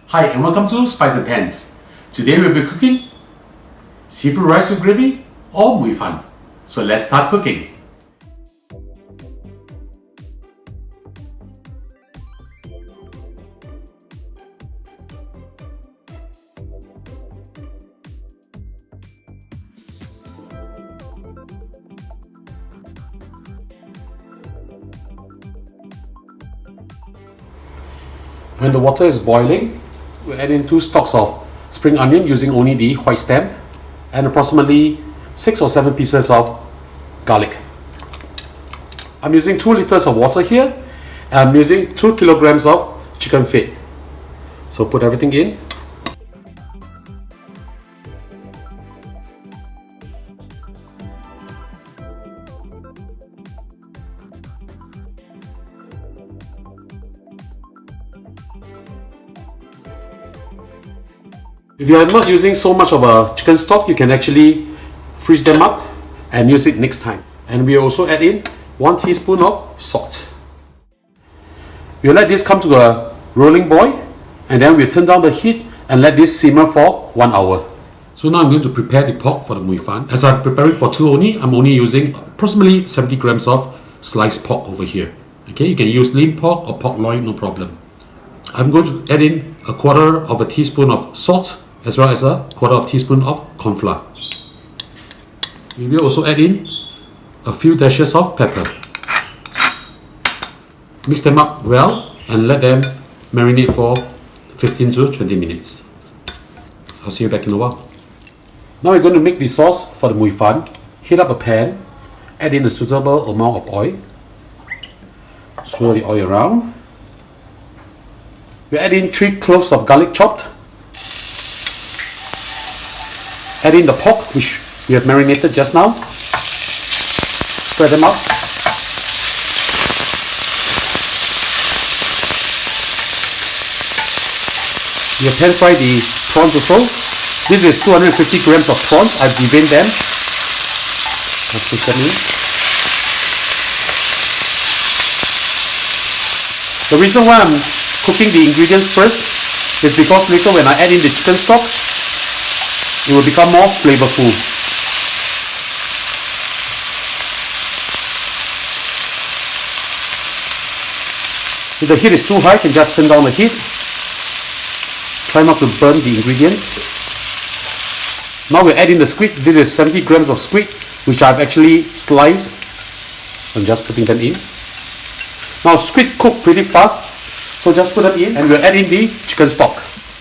Hi and welcome to Spice and Pans. Today we'll be cooking seafood rice with gravy or Mui Fan. So let's start cooking. When the water is boiling, we add in 2 stalks of spring onion using only the white stem and approximately 6 or 7 pieces of garlic. I'm using 2 liters of water here and I'm using 2 kilograms of chicken feet. So put everything in. If you are not using so much of a chicken stock, you can actually freeze them up and use it next time. And we also add in 1 teaspoon of salt. We'll let this come to a rolling boil and then we'll turn down the heat and let this simmer for 1 hour. So now I'm going to prepare the pork for the Mui Fan. As I'm preparing for 2 only, I'm only using approximately 70 grams of sliced pork over here. Okay, you can use lean pork or pork loin, no problem. I'm going to add in 1/4 teaspoon of salt as well as 1/4 teaspoon of corn flour. We will also add in a few dashes of pepper. Mix them up well and let them marinate for 15 to 20 minutes. I'll see you back in a while. Now we're going to make the sauce for the Mui Fan. Heat up a pan, add in a suitable amount of oil, swirl the oil around. We add in 3 cloves of garlic chopped. Add in the pork which we have marinated just now. Spread them out. You pan fry the prawns also. This is 250 grams of prawns. I've deveined them. I'll put them in. The reason why I'm cooking the ingredients first is because later when I add in the chicken stock, it will become more flavorful. If the heat is too high, you can just turn down the heat. Try not to burn the ingredients. Now we add in the squid. This is 70 grams of squid, which I've actually sliced. I'm just putting them in. Now squid cook pretty fast, so just put them in and we'll add in the chicken stock.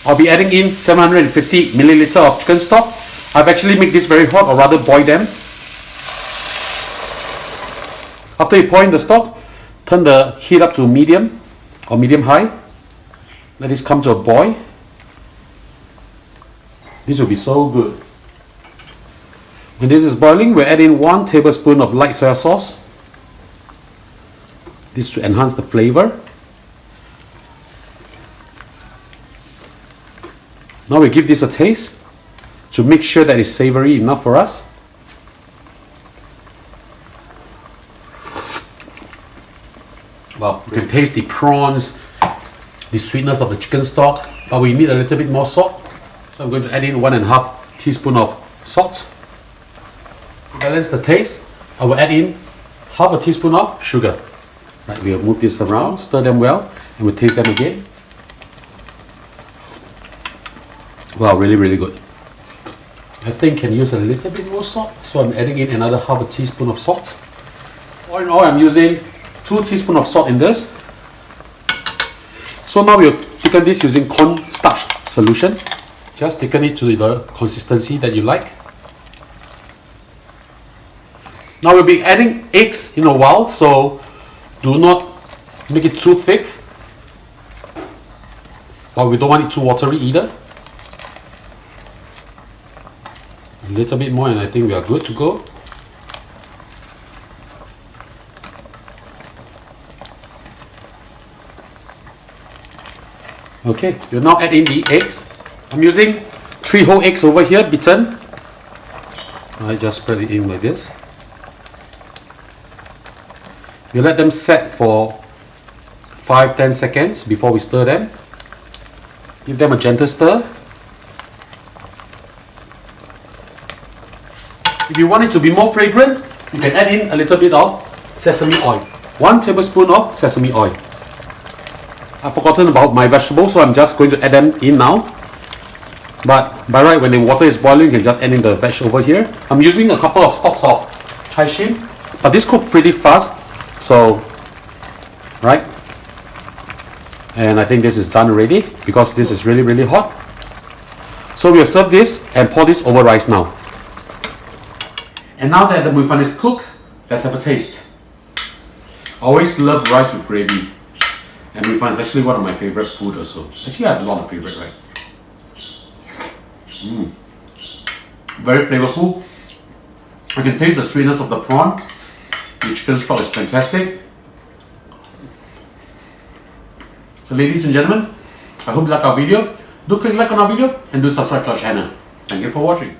I'll be adding in 750 milliliter of chicken stock. I've actually made this very hot, or rather boil them. After you pour in the stock, turn the heat up to medium or medium high. Let this come to a boil. This will be so good. When this is boiling, we'll add in 1 tablespoon of light soy sauce. This to enhance the flavor. Now we give this a taste to make sure that it's savory enough for us. Well, you can taste the prawns, the sweetness of the chicken stock, but we need a little bit more salt. So I'm going to add in 1.5 teaspoon of salt. To balance the taste, I will add in 1/2 teaspoon of sugar. Right, we'll move this around, stir them well, and we'll taste them again. Wow, really, really good. I think can use a little bit more salt, so I'm adding in another 1/2 teaspoon of salt. All in all, I'm using 2 teaspoons of salt in this. So now we'll thicken this using cornstarch solution. Just thicken it to the consistency that you like. Now we'll be adding eggs in a while, so do not make it too thick, but we don't want it too watery either. A little bit more and I think we are good to go. Okay, we'll now add in the eggs. I'm using 3 whole eggs over here, beaten. I just spread it in like this. We let them set for 5-10 seconds before we stir them. Give them a gentle stir. If you want it to be more fragrant, you can add in a little bit of sesame oil. 1 tablespoon of sesame oil. I've forgotten about my vegetables, so I'm just going to add them in now. But by right, when the water is boiling, you can just add in the veg over here. I'm using a couple of stalks of chai shim, but this cooked pretty fast, so right. And I think this is done already because this is really hot. So we'll serve this and pour this over rice now. And now that the Mui Fan is cooked, let's have a taste. I always love rice with gravy. And Mui Fan is actually one of my favorite food also. Actually, I have a lot of favorite, right? Very flavorful. I can taste the sweetness of the prawn. The chicken stock is fantastic. So ladies and gentlemen, I hope you like our video. Do click like on our video and do subscribe to our channel. Thank you for watching.